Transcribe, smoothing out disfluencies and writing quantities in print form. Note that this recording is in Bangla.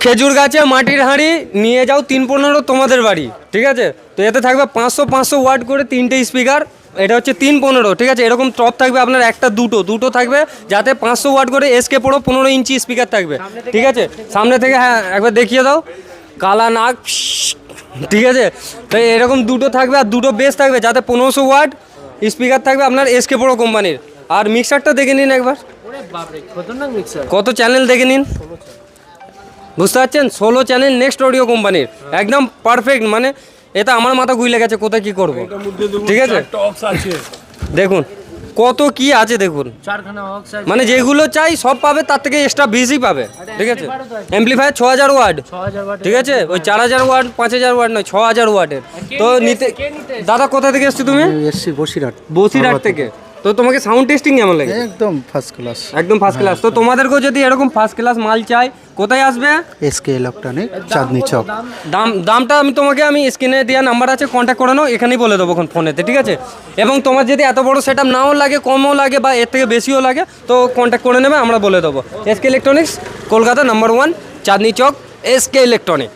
খেজুর গাছে মাটির হাঁড়ি নিয়ে যাও 315 তোমাদের বাড়ি, ঠিক আছে? তো এতে থাকবে 500 ওয়াট করে 3টে স্পিকার, এটা হচ্ছে 315, ঠিক আছে? এরকম টপ থাকবে আপনার একটা দুটো থাকবে, যাতে 500 ওয়াট করে এসকে পুরো 15 ইঞ্চি স্পিকার থাকবে, ঠিক আছে? সামনে থেকে হ্যাঁ একবার দেখিয়ে দাও, কালা নাক, ঠিক আছে? তো এরকম দুটো থাকবে আর দুটো বেস থাকবে, যাতে 1500 ওয়াট স্পিকার থাকবে আপনার এসকে পুরো কোম্পানির। আর মিক্সারটা দেখে নিন একবার, কত চ্যানেল দেখে নিন, বুঝতে পারছেন? 16 চ্যানেল নেক্সট অডিও কোম্পানির, একদম পারফেক্ট। মানে এটা আমার মাথা গুইলে গেছে কোথায় কি করব, ঠিক আছে? দেখুন কত কি আছে, দেখুন মানে যেগুলো চাই সব পাবে, তার থেকে এক্সট্রা বেশি পাবে, ঠিক আছে? অ্যাম্পলিফায়ার 6000 ওয়াট, ঠিক আছে? ওই 4000 ওয়াট 5000 ওয়াট নয়, 6000 ওয়াটের। তো নিতে দাদা কোথা থেকে এসছো তুমি? এসছি বসিরহাট থেকে। তো তোমাকে সাউন্ড টেস্টিং কেমন লাগে? একদম ফার্স্ট ক্লাস, একদম ফার্স্ট ক্লাস। তো তোমাদেরকেও যদি এরকম ফার্স্ট ক্লাস মাল চাই, কোথায় আসবে? SK electronic, Chandni Chowk. দামটা আমি স্ক্রিনে দেওয়া নাম্বার আছে, কন্ট্যাক্ট করে নাও, এখানেই বলে দেবো ফোনেতে, ঠিক আছে? এবং তোমার যদি এত বড় সেট আপ নাও লাগে, কমও লাগে বা এর থেকে বেশিও লাগে, তো কন্ট্যাক্ট করে নেবে, আমরা বলে দেবো। SK electronics, Kolkata number 1, Chandni Chowk, SK electronic.